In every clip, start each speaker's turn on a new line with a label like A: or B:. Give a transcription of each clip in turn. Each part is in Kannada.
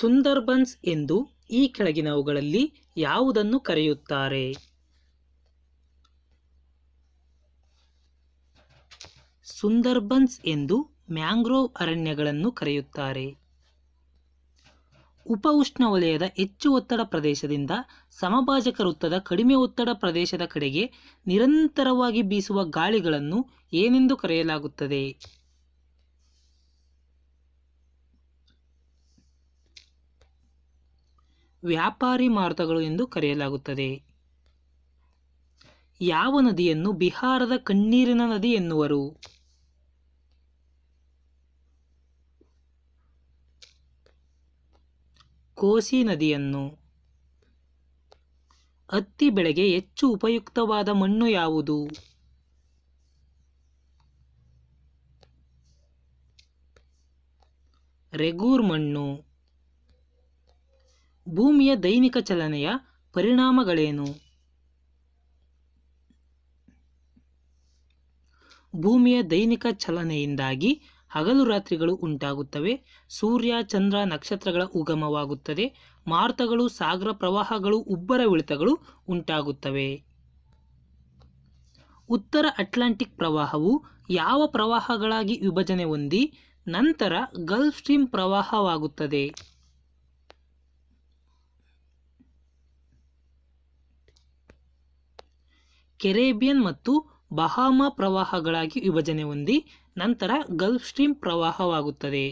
A: ಸುಂದರ್ಬನ್ಸ್ ಎಂದು ಈ ಕೆಳಗಿನವುಗಳಲ್ಲಿ ಯಾವುದನ್ನು ಕರೆಯುತ್ತಾರೆ? ಸುಂದರ್ಬನ್ಸ್ ಎಂದು ಮ್ಯಾಂಗ್ರೋವ್ ಅರಣ್ಯಗಳನ್ನು ಕರೆಯುತ್ತಾರೆ. ಉಪ ಉಷ್ಣವಲಯದ ಹೆಚ್ಚು ಒತ್ತಡ ಪ್ರದೇಶದಿಂದ ಸಮಭಾಜಕ ವೃತ್ತದ ಕಡಿಮೆ ಒತ್ತಡ ಪ್ರದೇಶದ ಕಡೆಗೆ ನಿರಂತರವಾಗಿ ಬೀಸುವ ಗಾಳಿಗಳನ್ನು ಏನೆಂದು ಕರೆಯಲಾಗುತ್ತದೆ? ವ್ಯಾಪಾರಿ ಮಾರುತಗಳು ಎಂದು ಕರೆಯಲಾಗುತ್ತದೆ. ಯಾವ ನದಿಯನ್ನು ಬಿಹಾರದ ಕಣ್ಣೀರಿನ ನದಿ ಎನ್ನುವರು? ಕೋಸಿ ನದಿಯನ್ನು. ಹತ್ತಿ ಬೆಳೆಗೆ ಹೆಚ್ಚು ಉಪಯುಕ್ತವಾದ ಮಣ್ಣು ಯಾವುದು? ರೆಗೂರ್ ಮಣ್ಣು. ಭೂಮಿಯ ದೈನಿಕ ಚಲನೆಯ ಪರಿಣಾಮಗಳೇನು? ಭೂಮಿಯ ದೈನಿಕ ಚಲನೆಯಿಂದಾಗಿ ಹಗಲು ರಾತ್ರಿಗಳು ಉಂಟಾಗುತ್ತವೆ. ಸೂರ್ಯ ಚಂದ್ರ ನಕ್ಷತ್ರಗಳ ಉಗಮವಾಗುತ್ತದೆ. ಮಾರುತಗಳು ಸಾಗರ ಪ್ರವಾಹಗಳು ಉಬ್ಬರವಿಳಿತಗಳು ಉಂಟಾಗುತ್ತವೆ. ಉತ್ತರ ಅಟ್ಲಾಂಟಿಕ್ ಪ್ರವಾಹವು ಯಾವ ಪ್ರವಾಹಗಳಾಗಿ ವಿಭಜನೆ ಹೊಂದಿ ನಂತರ ಗಲ್ಫ್ ಸ್ಟ್ರೀಮ್ ಪ್ರವಾಹವಾಗುತ್ತದೆ? ಕೆರೇಬಿಯನ್ ಮತ್ತು ಬಹಾಮಾ ಪ್ರವಾಹಗಳಾಗಿ ವಿಭಜನೆ ಹೊಂದಿ ನಂತರ ಗಲ್ಫ್ ಸ್ಟ್ರೀಮ್ ಪ್ರವಾಹವಾಗುತ್ತದೆ.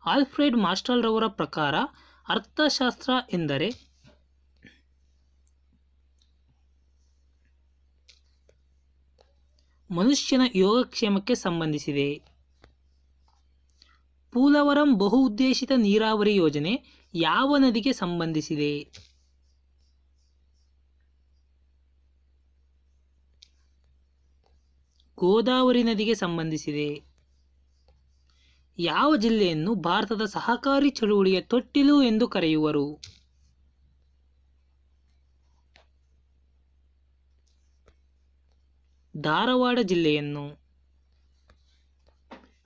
A: ಆಲ್ಫ್ರೆಡ್ ಮಾಸ್ಟಲ್ ರವರ ಪ್ರಕಾರ ಅರ್ಥಶಾಸ್ತ್ರ ಎಂದರೆ ಮನುಷ್ಯನ ಯೋಗಕ್ಷೇಮಕ್ಕೆ ಸಂಬಂಧಿಸಿದೆ. ಪೂಲವರಂ ಬಹು-ಉದ್ದೇಶಿತ ನೀರಾವರಿ ಯೋಜನೆ ಯಾವ ನದಿಗೆ ಸಂಬಂಧಿಸಿದೆ? ಗೋದಾವರಿ ನದಿಗೆ ಸಂಬಂಧಿಸಿದೆ. ಯಾವ ಜಿಲ್ಲೆಯನ್ನು ಭಾರತದ ಸಹಕಾರಿ ಚಳುವಳಿಯ ತೊಟ್ಟಿಲು ಎಂದು ಕರೆಯುವರು? ಧಾರವಾಡ ಜಿಲ್ಲೆಯನ್ನು.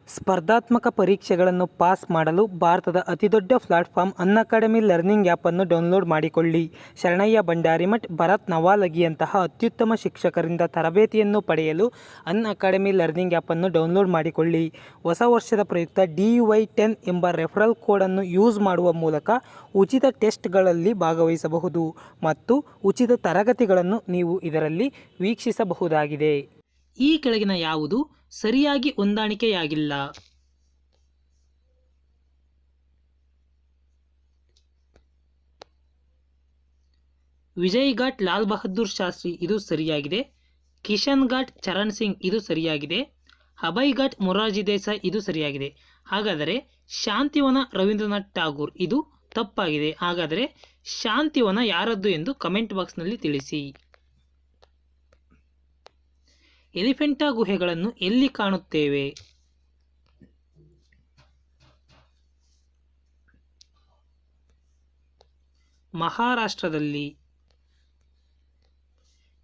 A: ಸ್ಪರ್ಧಾತ್ಮಕ ಪರೀಕ್ಷೆಗಳನ್ನು ಪಾಸ್ ಮಾಡಲು ಭಾರತದ ಅತಿದೊಡ್ಡ ಪ್ಲಾಟ್ಫಾರ್ಮ್ ಅನ್ಅಕಾಡೆಮಿ ಲರ್ನಿಂಗ್ ಆ್ಯಪನ್ನು ಡೌನ್ಲೋಡ್ ಮಾಡಿಕೊಳ್ಳಿ. ಶರಣಯ್ಯ ಭಂಡಾರಿಮಠ್, ಭರತ್ ನವಾಲಗಿಯಂತಹ ಅತ್ಯುತ್ತಮ ಶಿಕ್ಷಕರಿಂದ ತರಬೇತಿಯನ್ನು ಪಡೆಯಲು ಅನ್ಅಕಾಡೆಮಿ ಲರ್ನಿಂಗ್ ಆ್ಯಪನ್ನು ಡೌನ್ಲೋಡ್ ಮಾಡಿಕೊಳ್ಳಿ. ಹೊಸ ವರ್ಷದ ಪ್ರಯುಕ್ತ DUI10 ಎಂಬ ರೆಫರಲ್ ಕೋಡನ್ನು ಯೂಸ್ ಮಾಡುವ ಮೂಲಕ ಉಚಿತ ಟೆಸ್ಟ್ಗಳಲ್ಲಿ ಭಾಗವಹಿಸಬಹುದು ಮತ್ತು ಉಚಿತ ತರಗತಿಗಳನ್ನು ನೀವು ಇದರಲ್ಲಿ ವೀಕ್ಷಿಸಬಹುದಾಗಿದೆ. ಈ ಕೆಳಗಿನ ಯಾವುದು ಸರಿಯಾಗಿ ಹೊಂದಾಣಿಕೆಯಾಗಿಲ್ಲ? ವಿಜಯ್ ಘಾಟ್ ಲಾಲ್ ಬಹದ್ದೂರ್ ಶಾಸ್ತ್ರಿ ಇದು ಸರಿಯಾಗಿದೆ. ಕಿಶನ್ ಘಾಟ್ ಚರಣ್ ಸಿಂಗ್ ಇದು ಸರಿಯಾಗಿದೆ. ಅಭಯ್ ಘಾಟ್ ಮೊರಾರ್ಜಿ ದೇಸಾಯಿ ಇದು ಸರಿಯಾಗಿದೆ. ಹಾಗಾದರೆ ಶಾಂತಿವನ ರವೀಂದ್ರನಾಥ್ ಠಾಗೂರ್ ಇದು ತಪ್ಪಾಗಿದೆ. ಹಾಗಾದರೆ ಶಾಂತಿವನ ಯಾರದ್ದು ಎಂದು ಕಮೆಂಟ್ ಬಾಕ್ಸ್ನಲ್ಲಿ ತಿಳಿಸಿ. ಎಲಿಫೆಂಟಾ ಗುಹೆಗಳನ್ನು ಎಲ್ಲಿ ಕಾಣುತ್ತೇವೆ? ಮಹಾರಾಷ್ಟ್ರದಲ್ಲಿ.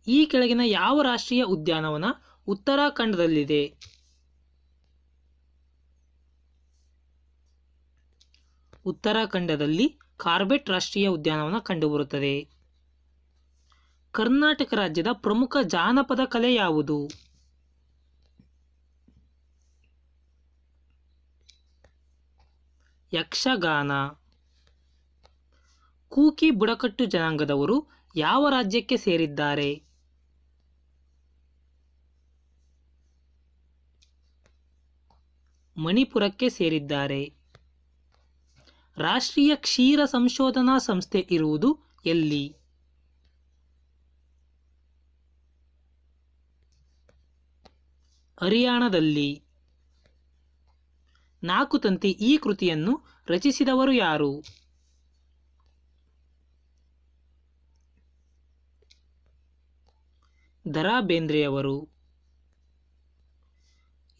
A: ಈ ಕೆಳಗಿನ ಯಾವ ರಾಷ್ಟ್ರೀಯ ಉದ್ಯಾನವನ ಉತ್ತರಾಖಂಡದಲ್ಲಿದೆ? ಉತ್ತರಾಖಂಡದಲ್ಲಿ ಕಾರ್ಬೆಟ್ ರಾಷ್ಟ್ರೀಯ ಉದ್ಯಾನವನ ಕಂಡುಬರುತ್ತದೆ. ಕರ್ನಾಟಕ ರಾಜ್ಯದ ಪ್ರಮುಖ ಜಾನಪದ ಕಲೆ ಯಾವುದು? ಯಕ್ಷಗಾನ. ಕೂಕಿ ಬುಡಕಟ್ಟು ಜನಾಂಗದವರು ಯಾವ ರಾಜ್ಯಕ್ಕೆ ಸೇರಿದ್ದಾರೆ? ಮಣಿಪುರಕ್ಕೆ ಸೇರಿದ್ದಾರೆ. ರಾಷ್ಟ್ರೀಯ ಕ್ಷೀರ ಸಂಶೋಧನಾ ಸಂಸ್ಥೆ ಇರುವುದು ಎಲ್ಲಿ? ಹರಿಯಾಣದಲ್ಲಿ. 4 ತಂತಿ ಈ ಕೃತಿಯನ್ನು ರಚಿಸಿದವರು ಯಾರು? ದ.ರಾ ಬೇಂದ್ರೆಯವರು.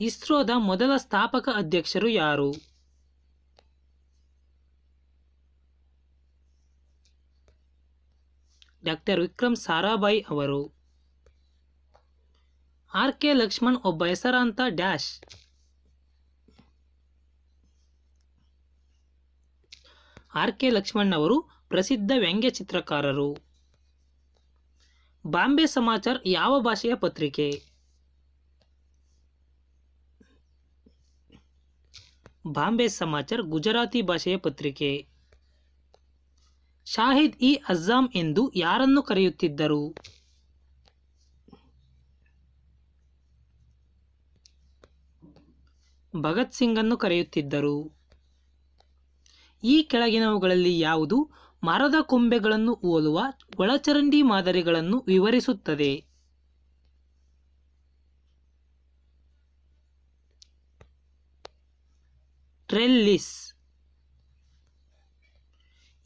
A: ಇಸ್ರೋದ ಮೊದಲ ಸ್ಥಾಪಕ ಅಧ್ಯಕ್ಷರು ಯಾರು? ಡಾಕ್ಟರ್ ವಿಕ್ರಮ್ ಸಾರಾಭಾಯಿ ಅವರು. ಆರ್.ಕೆ. ಲಕ್ಷ್ಮಣ್ ಒಬ್ಬ ಹೆಸರಾಂತ ಡ್ಯಾಶ್. ಆರ್.ಕೆ. ಲಕ್ಷ್ಮಣ್ ಅವರು ಪ್ರಸಿದ್ಧ ವ್ಯಂಗ್ಯ ಚಿತ್ರಕಾರರು. ಬಾಂಬೆ ಸಮಾಚಾರ್ ಯಾವ ಭಾಷೆಯ ಪತ್ರಿಕೆ? ಬಾಂಬೆ ಸಮಾಚಾರ್ ಗುಜರಾತಿ ಭಾಷೆಯ ಪತ್ರಿಕೆ. ಶಾಹಿದ್ ಇ ಅಜ್ಜಾಮ್ ಎಂದು ಯಾರನ್ನು ಕರೆಯುತ್ತಿದ್ದರು? ಭಗತ್ ಸಿಂಗ್ ಅನ್ನು ಕರೆಯುತ್ತಿದ್ದರು. ಈ ಕೆಳಗಿನವುಗಳಲ್ಲಿ ಯಾವುದು ಮರದ ಕೊಂಬೆಗಳನ್ನು ಹೋಲುವ ಒಳಚರಂಡಿ ಮಾದರಿಗಳನ್ನು ವಿವರಿಸುತ್ತದೆ? ಟ್ರೆಲ್ಲಿಸ್.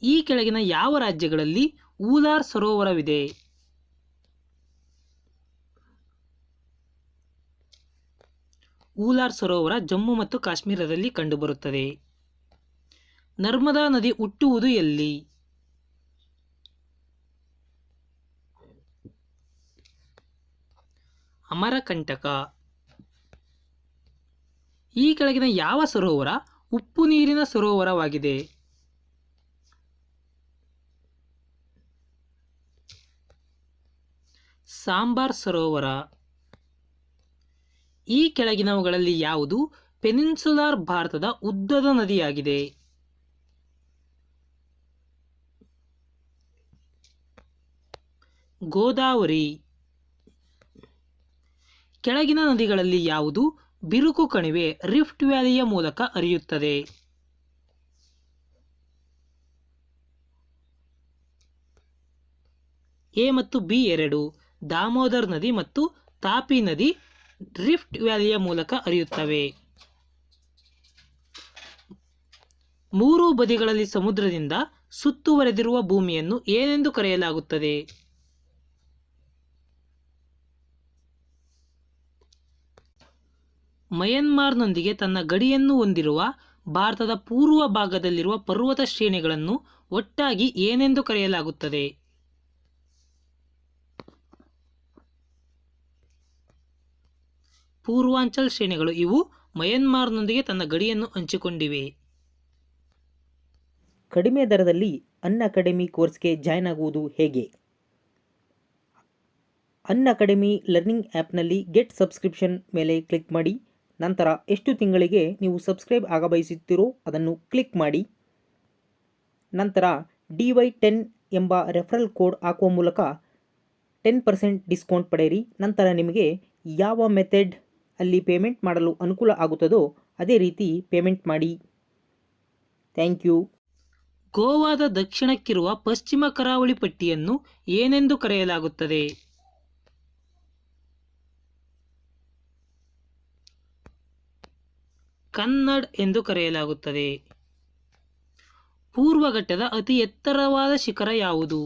A: ಈ ಕೆಳಗಿನ ಯಾವ ರಾಜ್ಯಗಳಲ್ಲಿ ಊಲಾರ್ ಸರೋವರವಿದೆ? ಊಲಾರ್ ಸರೋವರ ಜಮ್ಮು ಮತ್ತು ಕಾಶ್ಮೀರದಲ್ಲಿ ಕಂಡುಬರುತ್ತದೆ. ನರ್ಮದಾ ನದಿ ಹುಟ್ಟುವುದು ಎಲ್ಲಿ? ಅಮರಕಂಟಕ. ಈ ಕೆಳಗಿನ ಯಾವ ಸರೋವರ ಉಪ್ಪು ನೀರಿನ ಸರೋವರವಾಗಿದೆ? ಸಾಂಬಾರ್ ಸರೋವರ. ಈ ಕೆಳಗಿನವುಗಳಲ್ಲಿ ಯಾವುದು ಪೆನಿನ್ಸುಲಾರ್ ಭಾರತದ ಉದ್ದದ ನದಿಯಾಗಿದೆ? ಗೋದಾವರಿ. ಕೆಳಗಿನ ನದಿಗಳಲ್ಲಿ ಯಾವುದು ಬಿರುಕು ಕಣಿವೆ ರಿಫ್ಟ್ ವ್ಯಾಲಿಯ ಮೂಲಕ ಹರಿಯುತ್ತದೆ? ಎ ಮತ್ತು ಬಿ ಎರಡು. ದಾಮೋದರ್ ನದಿ ಮತ್ತು ತಾಪಿ ನದಿ ರಿಫ್ಟ್ ವ್ಯಾಲಿಯ ಮೂಲಕ ಹರಿಯುತ್ತವೆ. ಮೂರೂ ಬದಿಗಳಲ್ಲಿ ಸಮುದ್ರದಿಂದ ಸುತ್ತುವರೆದಿರುವ ಭೂಮಿಯನ್ನು ಏನೆಂದು ಕರೆಯಲಾಗುತ್ತದೆ? ಮಯನ್ಮಾರ್ನೊಂದಿಗೆ ತನ್ನ ಗಡಿಯನ್ನು ಹೊಂದಿರುವ ಭಾರತದ ಪೂರ್ವ ಭಾಗದಲ್ಲಿರುವ ಪರ್ವತ ಶ್ರೇಣಿಗಳನ್ನು ಒಟ್ಟಾಗಿ ಏನೆಂದು ಕರೆಯಲಾಗುತ್ತದೆ? ಪೂರ್ವಾಂಚಲ್ ಶ್ರೇಣಿಗಳು. ಇವು ಮಯನ್ಮಾರ್ನೊಂದಿಗೆ ತನ್ನ ಗಡಿಯನ್ನು ಹಂಚಿಕೊಂಡಿವೆ.
B: ಕಡಿಮೆ ದರದಲ್ಲಿ ಅನ್ ಅಕಾಡೆಮಿ ಕೋರ್ಸ್ಗೆ ಜಾಯ್ನ್ ಆಗುವುದು ಹೇಗೆ? ಅನ್ ಅಕಾಡೆಮಿ ಲರ್ನಿಂಗ್ ಆ್ಯಪ್ನಲ್ಲಿ ಗೆಟ್ ಸಬ್ಸ್ಕ್ರಿಪ್ಷನ್ ಮೇಲೆ ಕ್ಲಿಕ್ ಮಾಡಿ. ನಂತರ ಎಷ್ಟು ತಿಂಗಳಿಗೆ ನೀವು ಸಬ್ಸ್ಕ್ರೈಬ್ ಆಗಬಯಸುತ್ತೀರೋ ಅದನ್ನು ಕ್ಲಿಕ್ ಮಾಡಿ. ನಂತರ DY10 ಎಂಬ ರೆಫರಲ್ ಕೋಡ್ ಹಾಕುವ ಮೂಲಕ 10% ಡಿಸ್ಕೌಂಟ್ ಪಡೆಯಿರಿ. ನಂತರ ನಿಮಗೆ ಯಾವ ಮೆಥಡ್ ಅಲ್ಲಿ ಪೇಮೆಂಟ್ ಮಾಡಲು ಅನುಕೂಲ ಆಗುತ್ತದೋ ಅದೇ ರೀತಿ ಪೇಮೆಂಟ್ ಮಾಡಿ. Thank you.
A: ಗೋವಾದ ದಕ್ಷಿಣಕ್ಕಿರುವ ಪಶ್ಚಿಮ ಕರಾವಳಿ ಪಟ್ಟಿಯನ್ನು ಏನೆಂದು ಕರೆಯಲಾಗುತ್ತದೆ? ಕನ್ನಡ್ ಎಂದು ಕರೆಯಲಾಗುತ್ತದೆ. ಪೂರ್ವ ಘಟ್ಟದ ಅತಿ ಎತ್ತರವಾದ ಶಿಖರ ಯಾವುದು?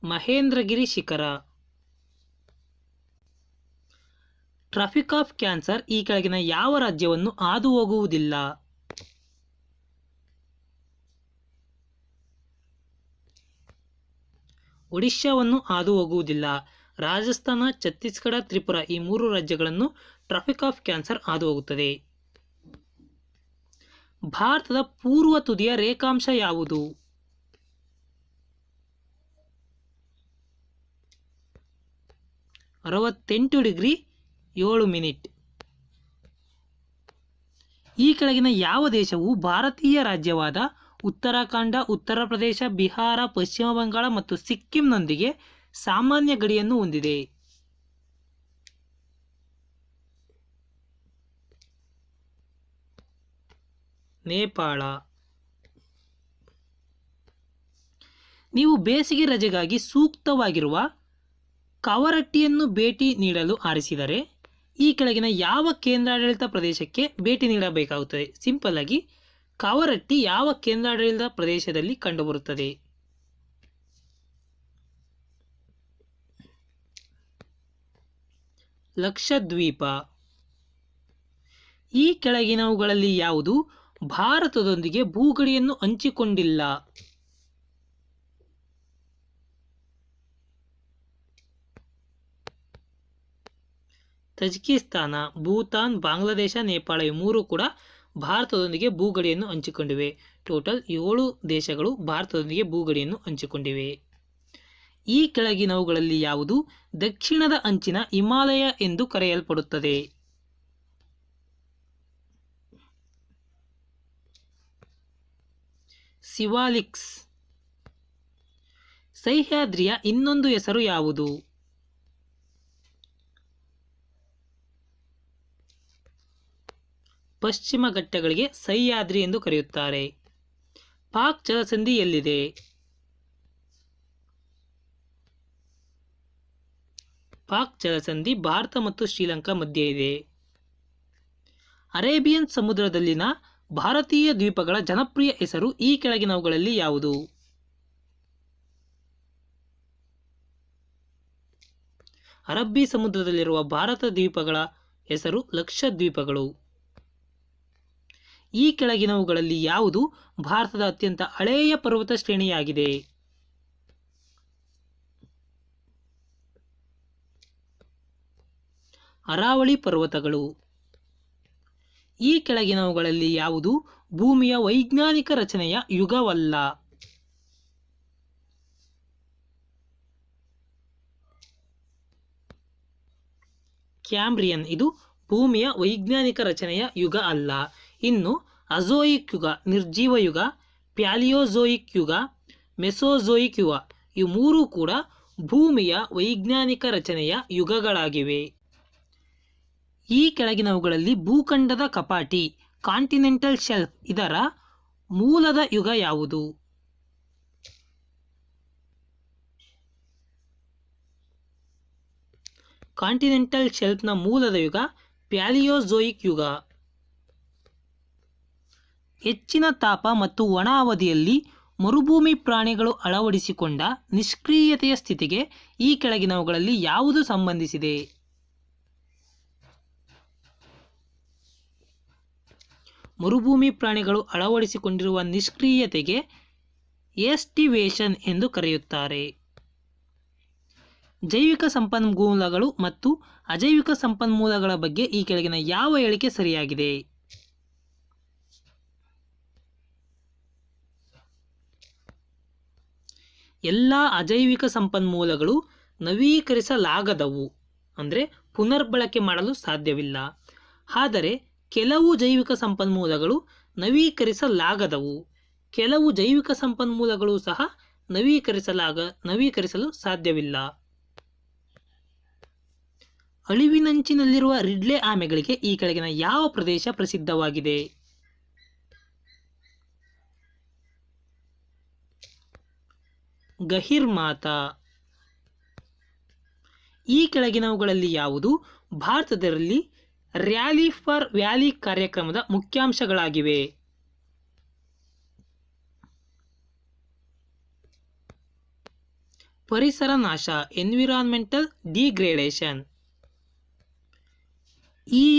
A: ಮಹೇಂದ್ರಗಿರಿ ಶಿಖರ. ಟ್ರಾಫಿಕ್ ಆಫ್ ಕ್ಯಾನ್ಸರ್ ಈ ಕೆಳಗಿನ ಯಾವ ರಾಜ್ಯವನ್ನು ಹಾದು ಹೋಗುವುದಿಲ್ಲ? ಒಡಿಶಾವನ್ನು ಹಾದು ಹೋಗುವುದಿಲ್ಲ. ರಾಜಸ್ಥಾನ, ಛತ್ತೀಸ್ಗಢ, ತ್ರಿಪುರ ಈ ಮೂರು ರಾಜ್ಯಗಳನ್ನು ಟ್ರಾಫಿಕ್ ಆಫ್ ಕ್ಯಾನ್ಸರ್ ಹಾದು ಹೋಗುತ್ತದೆ. ಭಾರತದ ಪೂರ್ವ ತುದಿಯ ರೇಖಾಂಶ ಯಾವುದು? 68 ಡಿಗ್ರಿ 7 ಮಿನಿಟ್. ಈ ಕೆಳಗಿನ ಯಾವ ದೇಶವು ಭಾರತೀಯ ರಾಜ್ಯವಾದ ಉತ್ತರಾಖಂಡ, ಉತ್ತರ ಪ್ರದೇಶ, ಬಿಹಾರ, ಪಶ್ಚಿಮ ಬಂಗಾಳ ಮತ್ತು ಸಿಕ್ಕಿಂನೊಂದಿಗೆ ಸಾಮಾನ್ಯ ಗಡಿಯನ್ನು ಹೊಂದಿದೆ? ನೇಪಾಳ. ನೀವು ಬೇಸಿಗೆ ರಜೆಗಾಗಿ ಸೂಕ್ತವಾಗಿರುವ ಕವರಟ್ಟಿಯನ್ನು ಭೇಟಿ ನೀಡಲು ಆರಿಸಿದರೆ ಈ ಕೆಳಗಿನ ಯಾವ ಕೇಂದ್ರಾಡಳಿತ ಪ್ರದೇಶಕ್ಕೆ ಭೇಟಿ ನೀಡಬೇಕಾಗುತ್ತದೆ? ಸಿಂಪಲ್ ಆಗಿ ಕವರಟ್ಟಿ ಯಾವ ಕೇಂದ್ರಾಡಳಿತ ಪ್ರದೇಶದಲ್ಲಿ ಕಂಡುಬರುತ್ತದೆ? ಲಕ್ಷದ್ವೀಪ. ಈ ಕೆಳಗಿನವುಗಳಲ್ಲಿ ಯಾವುದು ಭಾರತದೊಂದಿಗೆ ಭೂಗಡಿಯನ್ನು ಹಂಚಿಕೊಂಡಿಲ್ಲ? ತಜಿಕಿಸ್ತಾನ, ಭೂತಾನ್, ಬಾಂಗ್ಲಾದೇಶ, ನೇಪಾಳ ಇವು ಮೂರು ಕೂಡ ಭಾರತದೊಂದಿಗೆ ಭೂಗಡಿಯನ್ನು ಹಂಚಿಕೊಂಡಿವೆ. ಟೋಟಲ್ 7 ದೇಶಗಳು ಭಾರತದೊಂದಿಗೆ ಭೂಗಡಿಯನ್ನು ಹಂಚಿಕೊಂಡಿವೆ. ಈ ಕೆಳಗಿನವುಗಳಲ್ಲಿ ಯಾವುದು ದಕ್ಷಿಣದ ಅಂಚಿನ ಹಿಮಾಲಯ ಎಂದು ಕರೆಯಲ್ಪಡುತ್ತದೆ? ಸಿವಾಲಿಕ್ಸ್. ಸಹ್ಯಾದ್ರಿಯ ಇನ್ನೊಂದು ಹೆಸರು ಯಾವುದು? ಪಶ್ಚಿಮ ಘಟ್ಟಗಳಿಗೆ ಸಹ್ಯಾದ್ರಿ ಎಂದು ಕರೆಯುತ್ತಾರೆ. ಪಾಕ್ ಜಲಸಂಧಿ ಎಲ್ಲಿದೆ? ಪಾಕ್ ಜಲಸಂಧಿ ಭಾರತ ಮತ್ತು ಶ್ರೀಲಂಕಾ ಮಧ್ಯೆ ಇದೆ. ಅರೇಬಿಯನ್ ಸಮುದ್ರದಲ್ಲಿನ ಭಾರತೀಯ ದ್ವೀಪಗಳ ಜನಪ್ರಿಯ ಹೆಸರು ಈ ಕೆಳಗಿನವುಗಳಲ್ಲಿ ಯಾವುದು? ಅರಬ್ಬಿ ಸಮುದ್ರದಲ್ಲಿರುವ ಭಾರತ ದ್ವೀಪಗಳ ಹೆಸರು ಲಕ್ಷದ್ವೀಪಗಳು. ಈ ಕೆಳಗಿನವುಗಳಲ್ಲಿ ಯಾವುದು ಭಾರತದ ಅತ್ಯಂತ ಹಳೆಯ ಪರ್ವತ ಶ್ರೇಣಿಯಾಗಿದೆ? ಅರಾವಳಿ ಪರ್ವತಗಳು. ಈ ಕೆಳಗಿನವುಗಳಲ್ಲಿ ಯಾವುದು ಭೂಮಿಯ ವೈಜ್ಞಾನಿಕ ರಚನೆಯ ಯುಗವಲ್ಲ? ಕ್ಯಾಂಬ್ರಿಯನ್ ಇದು ಭೂಮಿಯ ವೈಜ್ಞಾನಿಕ ರಚನೆಯ ಯುಗ ಅಲ್ಲ. ಇನ್ನು ಅಜೋಯಿಕ್ ಯುಗ, ನಿರ್ಜೀವ ಯುಗ, ಪ್ಯಾಲಿಯೋಜೋಯಿಕ್ ಯುಗ, ಮೆಸೋಜೋಯಿಕ್ ಯುಗ ಇವು ಮೂರೂ ಕೂಡ ಭೂಮಿಯ ವೈಜ್ಞಾನಿಕ ರಚನೆಯ ಯುಗಗಳಾಗಿವೆ. ಈ ಕೆಳಗಿನವುಗಳಲ್ಲಿ ಭೂಖಂಡದ ಕಪಾಟಿ ಕಾಂಟಿನೆಂಟಲ್ ಶೆಲ್ಫ್ ಇದರ ಮೂಲದ ಯುಗ ಯಾವುದು? ಕಾಂಟಿನೆಂಟಲ್ ಶೆಲ್ಫ್ನ ಮೂಲದ ಯುಗ ಪ್ಯಾಲಿಯೋಜೋಯಿಕ್ ಯುಗ. ಹೆಚ್ಚಿನ ತಾಪ ಮತ್ತು ಒಣ ಅವಧಿಯಲ್ಲಿ ಮರುಭೂಮಿ ಪ್ರಾಣಿಗಳು ಅಳವಡಿಸಿಕೊಂಡ ನಿಷ್ಕ್ರಿಯತೆಯ ಸ್ಥಿತಿಗೆ ಈ ಕೆಳಗಿನವುಗಳಲ್ಲಿ ಯಾವುದು ಸಂಬಂಧಿಸಿದೆ? ಮರುಭೂಮಿ ಪ್ರಾಣಿಗಳು ಅಳವಡಿಸಿಕೊಂಡಿರುವ ನಿಷ್ಕ್ರಿಯತೆಗೆ ಎಸ್ಟಿವೇಷನ್ ಎಂದು ಕರೆಯುತ್ತಾರೆ. ಜೈವಿಕ ಸಂಪನ್ಮೂಲಗಳು ಮತ್ತು ಅಜೈವಿಕ ಸಂಪನ್ಮೂಲಗಳ ಬಗ್ಗೆ ಈ ಕೆಳಗಿನ ಯಾವ ಹೇಳಿಕೆ ಸರಿಯಾಗಿದೆ? ಎಲ್ಲ ಅಜೈವಿಕ ಸಂಪನ್ಮೂಲಗಳು ನವೀಕರಿಸಲಾಗದವು, ಅಂದರೆ ಪುನರ್ಬಳಕೆ ಮಾಡಲು ಸಾಧ್ಯವಿಲ್ಲ. ಆದರೆ ಕೆಲವು ಜೈವಿಕ ಸಂಪನ್ಮೂಲಗಳು ನವೀಕರಿಸಲಾಗದವು. ಕೆಲವು ಜೈವಿಕ ಸಂಪನ್ಮೂಲಗಳು ಸಹ ನವೀಕರಿಸಲು ಸಾಧ್ಯವಿಲ್ಲ. ಅಳಿವಿನಂಚಿನಲ್ಲಿರುವ ರಿಡ್ಲೆ ಆಮೆಗಳಿಗೆ ಈ ಕೆಳಗಿನ ಯಾವ ಪ್ರದೇಶ ಪ್ರಸಿದ್ಧವಾಗಿದೆ? ಗಹಿರ್ಮಾತಾ. ಈ ಕೆಳಗಿನವುಗಳಲ್ಲಿ ಯಾವುದು ಭಾರತದಲ್ಲಿ ರ್ಯಾಲಿ ಫಾರ್ ವ್ಯಾಲಿ ಕಾರ್ಯಕ್ರಮದ ಮುಖ್ಯಾಂಶಗಳಾಗಿವೆ? ಪರಿಸರ ನಾಶ ಎನ್ವಿರಾನ್ಮೆಂಟಲ್ ಡಿಗ್ರೇಡೇಷನ್.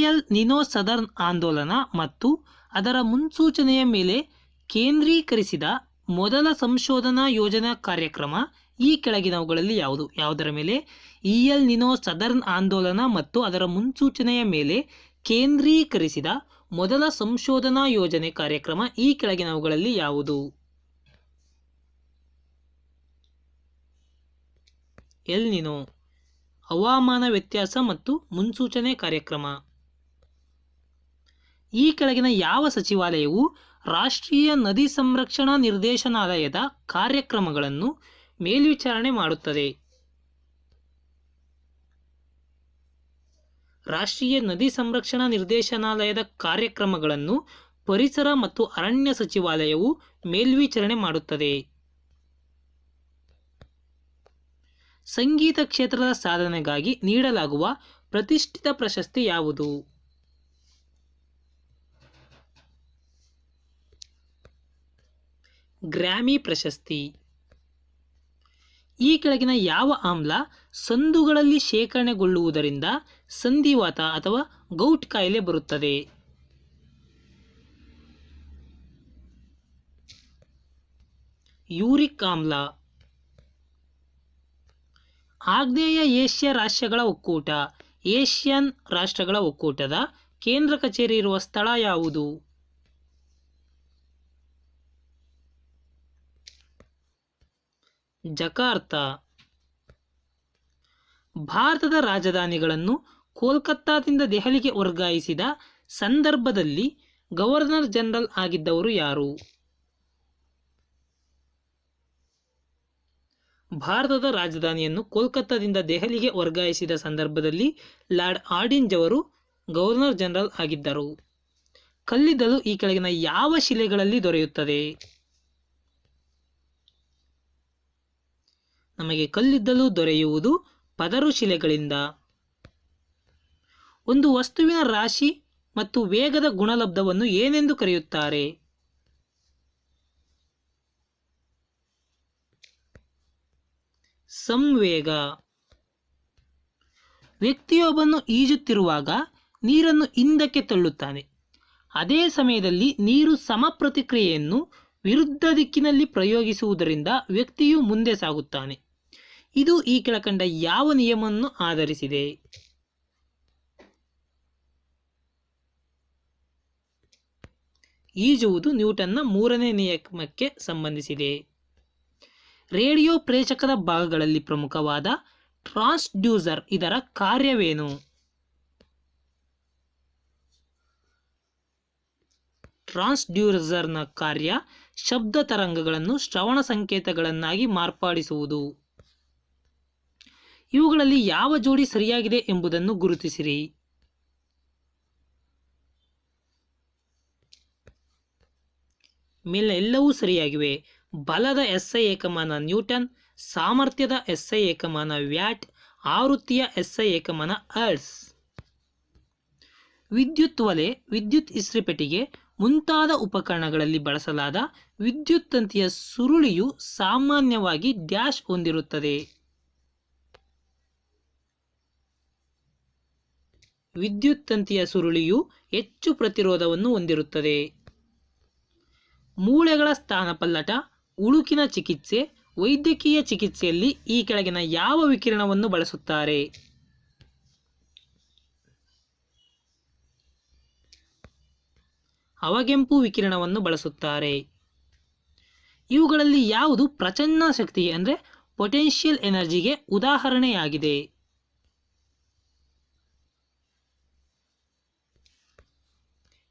A: ಎಲ್ ನಿನೋ ಸದರ್ನ್ ಆಂದೋಲನ ಮತ್ತು ಅದರ ಮುನ್ಸೂಚನೆಯ ಮೇಲೆ ಕೇಂದ್ರೀಕರಿಸಿದ ಮೊದಲ ಸಂಶೋಧನಾ ಯೋಜನಾ ಕಾರ್ಯಕ್ರಮ ಈ ಕೆಳಗಿನವುಗಳಲ್ಲಿ ಯಾವುದು? ಯಾವುದರ ಮೇಲೆ? ಎಲ್ ನಿನೋ ಸದರ್ನ್ ಆಂದೋಲನ ಮತ್ತು ಅದರ ಮುನ್ಸೂಚನೆಯ ಮೇಲೆ ಕೇಂದ್ರೀಕರಿಸಿದ ಮೊದಲ ಸಂಶೋಧನಾ ಯೋಜನೆ ಕಾರ್ಯಕ್ರಮ ಈ ಕೆಳಗಿನವುಗಳಲ್ಲಿ ಯಾವುದು? ಎಲ್ ನಿನೋ ಹವಾಮಾನ ವ್ಯತ್ಯಾಸ ಮತ್ತು ಮುನ್ಸೂಚನೆ ಕಾರ್ಯಕ್ರಮ. ಈ ಕೆಳಗಿನ ಯಾವ ಸಚಿವಾಲಯವು ರಾಷ್ಟ್ರೀಯ ನದಿ ಸಂರಕ್ಷಣಾ ನಿರ್ದೇಶನಾಲಯದ ಕಾರ್ಯಕ್ರಮಗಳನ್ನು ಮೇಲ್ವಿಚಾರಣೆ ಮಾಡುತ್ತದೆ? ರಾಷ್ಟ್ರೀಯ ನದಿ ಸಂರಕ್ಷಣಾ ನಿರ್ದೇಶನಾಲಯದ ಕಾರ್ಯಕ್ರಮಗಳನ್ನು ಪರಿಸರ ಮತ್ತು ಅರಣ್ಯ ಸಚಿವಾಲಯವು ಮೇಲ್ವಿಚಾರಣೆ ಮಾಡುತ್ತದೆ. ಸಂಗೀತ ಕ್ಷೇತ್ರದ ಸಾಧನೆಗಾಗಿ ನೀಡಲಾಗುವ ಪ್ರತಿಷ್ಠಿತ ಪ್ರಶಸ್ತಿ ಯಾವುದು? ಗ್ರಾಮಿ ಪ್ರಶಸ್ತಿ. ಈ ಕೆಳಗಿನ ಯಾವ ಆಮ್ಲ ಸಂದುಗಳಲ್ಲಿ ಶೇಖರಣೆಗೊಳ್ಳುವುದರಿಂದ ಸಂಧಿವಾತ ಅಥವಾ ಗೌಟ್ ಕಾಯಿಲೆ ಬರುತ್ತದೆ? ಯೂರಿಕ್ ಆಮ್ಲ. ಆಗ್ನೇಯ ಏಷ್ಯಾ ರಾಷ್ಟ್ರಗಳ ಒಕ್ಕೂಟ ಏಷ್ಯನ್ ರಾಷ್ಟ್ರಗಳ ಒಕ್ಕೂಟದ ಕೇಂದ್ರ ಕಚೇರಿ ಇರುವ ಸ್ಥಳ ಯಾವುದು? ಜಕಾರ್ತಾ. ಭಾರತದ ರಾಜಧಾನಿಗಳನ್ನು ಕೋಲ್ಕತ್ತಾದಿಂದ ದೆಹಲಿಗೆ ವರ್ಗಾಯಿಸಿದ ಸಂದರ್ಭದಲ್ಲಿ ಗವರ್ನರ್ ಜನರಲ್ ಆಗಿದ್ದವರು ಯಾರು? ಭಾರತದ ರಾಜಧಾನಿಯನ್ನು ಕೋಲ್ಕತ್ತಾದಿಂದ ದೆಹಲಿಗೆ ವರ್ಗಾಯಿಸಿದ ಸಂದರ್ಭದಲ್ಲಿ ಲಾರ್ಡ್ ಆರ್ಡಿಂಜ್ ಅವರು ಗವರ್ನರ್ ಜನರಲ್ ಆಗಿದ್ದರು. ಕಲ್ಲಿದ್ದಲು ಈ ಕೆಳಗಿನ ಯಾವ ಶಿಲೆಗಳಲ್ಲಿ ದೊರೆಯುತ್ತದೆ? ನಮಗೆ ಕಲ್ಲಿದ್ದಲು ದೊರೆಯುವುದು ಪದರು ಶಿಲೆಗಳಿಂದ. ಒಂದು ವಸ್ತುವಿನ ರಾಶಿ ಮತ್ತು ವೇಗದ ಗುಣಲಬ್ಧವನ್ನು ಏನೆಂದು ಕರೆಯುತ್ತಾರೆ? ಸಂವೇಗ. ವ್ಯಕ್ತಿಯೊಬ್ಬನು ಈಜುತ್ತಿರುವಾಗ ನೀರನ್ನು ಹಿಂದಕ್ಕೆ ತಳ್ಳುತ್ತಾನೆ. ಅದೇ ಸಮಯದಲ್ಲಿ ನೀರು ಸಮ ಪ್ರತಿಕ್ರಿಯೆಯನ್ನು ವಿರುದ್ಧ ದಿಕ್ಕಿನಲ್ಲಿ ಪ್ರಯೋಗಿಸುವುದರಿಂದ ವ್ಯಕ್ತಿಯು ಮುಂದೆ ಸಾಗುತ್ತಾನೆ. ಇದು ಈ ಕೆಳಕಂಡ ಯಾವ ನಿಯಮವನ್ನು ಆಧರಿಸಿದೆ? ಈಜುವುದು ನ್ಯೂಟನ್ನ 3ನೇ ನಿಯಮಕ್ಕೆ ಸಂಬಂಧಿಸಿದೆ. ರೇಡಿಯೋ ಪ್ರೇಷಕದ ಭಾಗಗಳಲ್ಲಿ ಪ್ರಮುಖವಾದ ಟ್ರಾನ್ಸ್ಡ್ಯೂಸರ್ ಇದರ ಕಾರ್ಯವೇನು? ಟ್ರಾನ್ಸ್ಡ್ಯೂಸರ್ನ ಕಾರ್ಯ ಶಬ್ದ ತರಂಗಗಳನ್ನು ಶ್ರವಣ ಸಂಕೇತಗಳನ್ನಾಗಿ ಮಾರ್ಪಡಿಸುವುದು. ಇವುಗಳಲ್ಲಿ ಯಾವ ಜೋಡಿ ಸರಿಯಾಗಿದೆ ಎಂಬುದನ್ನು ಗುರುತಿಸಿರಿ. ಮೇಲಿನ ಎಲ್ಲವೂ ಸರಿಯಾಗಿವೆ. ಬಲದ SI ಏಕಮಾನ ನ್ಯೂಟನ್, ಸಾಮರ್ಥ್ಯದ SI ಏಕಮಾನ ವ್ಯಾಟ್, ಆವೃತ್ತಿಯ SI ಏಕಮಾನ ಹರ್ಟ್ಸ್. ವಿದ್ಯುತ್ ಒಲೆ, ವಿದ್ಯುತ್ ಇಸ್ತ್ರಿಪೆಟ್ಟಿಗೆ ಮುಂತಾದ ಉಪಕರಣಗಳಲ್ಲಿ ಬಳಸಲಾದ ವಿದ್ಯುತ್ ತಂತಿಯ ಸುರುಳಿಯು ಸಾಮಾನ್ಯವಾಗಿ ಡ್ಯಾಶ್ ಹೊಂದಿರುತ್ತದೆ. ವಿದ್ಯುತ್ ತಂತಿಯ ಸುರುಳಿಯು ಹೆಚ್ಚು ಪ್ರತಿರೋಧವನ್ನು ಹೊಂದಿರುತ್ತದೆ. ಮೂಳೆಗಳ ಸ್ಥಾನಪಲ್ಲಟ, ಉಳುಕಿನ ಚಿಕಿತ್ಸೆ, ವೈದ್ಯಕೀಯ ಚಿಕಿತ್ಸೆಯಲ್ಲಿ ಈ ಕೆಳಗಿನ ಯಾವ ವಿಕಿರಣವನ್ನು ಬಳಸುತ್ತಾರೆ? ಅವಗೆಂಪು ವಿಕಿರಣವನ್ನು ಬಳಸುತ್ತಾರೆ. ಇವುಗಳಲ್ಲಿ ಯಾವುದು ಪ್ರಚನ್ನ ಶಕ್ತಿ ಅಂದರೆ ಪೊಟೆನ್ಷಿಯಲ್ ಎನರ್ಜಿಗೆ ಉದಾಹರಣೆಯಾಗಿದೆ?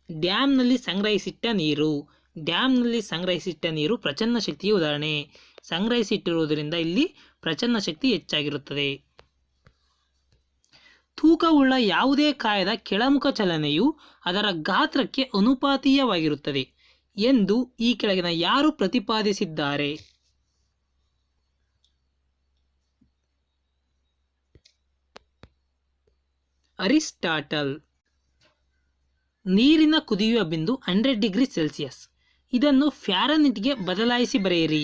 A: ಡ್ಯಾಮ್ನಲ್ಲಿ ಸಂಗ್ರಹಿಸಿಟ್ಟ ನೀರು. ಡ್ಯಾಮ್ನಲ್ಲಿ ಸಂಗ್ರಹಿಸಿಟ್ಟ ನೀರು ಪ್ರಚನ್ನ ಶಕ್ತಿಯ ಉದಾಹರಣೆ. ಸಂಗ್ರಹಿಸಿಟ್ಟಿರುವುದರಿಂದ ಇಲ್ಲಿ ಪ್ರಚನ್ನ ಶಕ್ತಿ ಹೆಚ್ಚಾಗಿರುತ್ತದೆ. ತೂಕವುಳ್ಳ ಯಾವುದೇ ಕಾಯದ ಕೆಳಮುಖ ಚಲನೆಯು ಅದರ ಗಾತ್ರಕ್ಕೆ ಅನುಪಾತೀಯವಾಗಿರುತ್ತದೆ ಎಂದು ಈ ಕೆಳಗಿನ ಯಾರು ಪ್ರತಿಪಾದಿಸಿದ್ದಾರೆ? ಅರಿಸ್ಟಾಟಲ್. ನೀರಿನ ಕುದಿಯುವ ಬಿಂದು 100 ಡಿಗ್ರಿ ಸೆಲ್ಸಿಯಸ್. ಇದನ್ನು ಫ್ಯಾರನ್ಹೀಟ್ಗೆ ಬದಲಾಯಿಸಿ ಬರೆಯಿರಿ.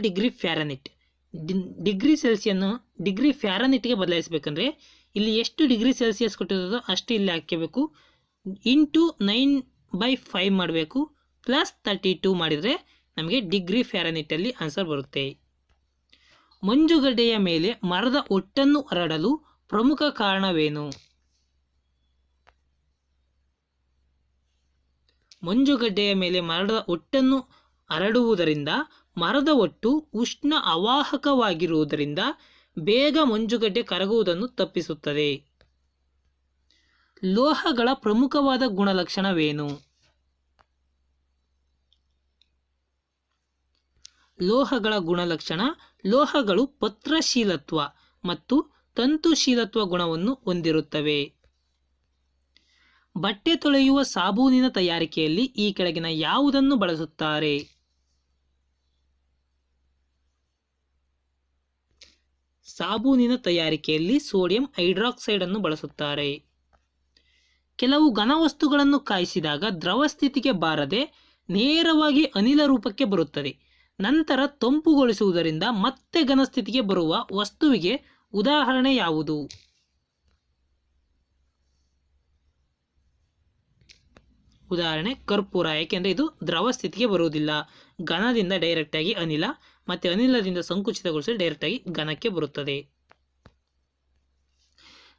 A: Degree Fahrenheit. ಡಿಗ್ರಿ ಸೆಲ್ಸಿಯನ್ನು ಡಿಗ್ರಿ ಫ್ಯಾರನ್ಹೀಟ್ಗೆ ಬದಲಾಯಿಸಬೇಕಂದ್ರೆ ಇಲ್ಲಿ ಎಷ್ಟು ಡಿಗ್ರಿ ಸೆಲ್ಸಿಯಸ್ ಕೊಟ್ಟಿರೋದೋ ಅಷ್ಟು ಇಲ್ಲಿ ಹಾಕಬೇಕು. ಇಂಟು 9/5 ಮಾಡಬೇಕು. ಪ್ಲಸ್ 32 ಮಾಡಿದರೆ ನಮಗೆ ಡಿಗ್ರಿ ಫ್ಯಾರನ್ಹೀಟಲ್ಲಿ ಆನ್ಸರ್ ಬರುತ್ತೆ. ಮಂಜುಗಡ್ಡೆಯ ಮೇಲೆ ಮರದ ಒಟ್ಟನ್ನು ಹರಡಲು ಪ್ರಮುಖ ಕಾರಣವೇನು? ಮಂಜುಗಡ್ಡೆಯ ಮೇಲೆ ಮರದ ಒಟ್ಟನ್ನು ಹರಡುವುದರಿಂದ ಮರದ ಒಟ್ಟು ಉಷ್ಣ ಅವಾಹಕವಾಗಿರುವುದರಿಂದ ಬೇಗ ಮಂಜುಗಡ್ಡೆ ಕರಗುವುದನ್ನು ತಪ್ಪಿಸುತ್ತದೆ. ಲೋಹಗಳ ಪ್ರಮುಖವಾದ ಗುಣಲಕ್ಷಣವೇನು? ಲೋಹಗಳ ಗುಣಲಕ್ಷಣ ಲೋಹಗಳು ಪತ್ರಶೀಲತ್ವ ಮತ್ತು ತಂತುಶೀಲತ್ವ ಗುಣವನ್ನು ಹೊಂದಿರುತ್ತವೆ. ಬಟ್ಟೆ ತೊಳೆಯುವ ಸಾಬೂನಿನ ತಯಾರಿಕೆಯಲ್ಲಿ ಈ ಕೆಳಗಿನ ಯಾವುದನ್ನು ಬಳಸುತ್ತಾರೆ? ಸಾಬೂನಿನ ತಯಾರಿಕೆಯಲ್ಲಿ ಸೋಡಿಯಂ ಹೈಡ್ರಾಕ್ಸೈಡ್ ಅನ್ನು ಬಳಸುತ್ತಾರೆ. ಕೆಲವು ಘನವಸ್ತುಗಳನ್ನು ಕಾಯಿಸಿದಾಗ ದ್ರವ ಸ್ಥಿತಿಗೆ ಬಾರದೆ ನೇರವಾಗಿ ಅನಿಲ ರೂಪಕ್ಕೆ ಬರುತ್ತದೆ. ನಂತರ ತಂಪುಗೊಳಿಸುವುದರಿಂದ ಮತ್ತೆ ಘನಸ್ಥಿತಿಗೆ ಬರುವ ವಸ್ತುವಿಗೆ ಉದಾಹರಣೆ ಯಾವುದು? ಉದಾಹರಣೆ ಕರ್ಪೂರ, ಏಕೆಂದರೆ ಇದು ದ್ರವ ಸ್ಥಿತಿಗೆ ಬರುವುದಿಲ್ಲ, ಘನದಿಂದ ಡೈರೆಕ್ಟಾಗಿ ಅನಿಲ ಮತ್ತು ಅನಿಲದಿಂದ ಸಂಕುಚಿತಗೊಳಿಸಿ ಡೈರೆಕ್ಟಾಗಿ ಘನಕ್ಕೆ ಬರುತ್ತದೆ.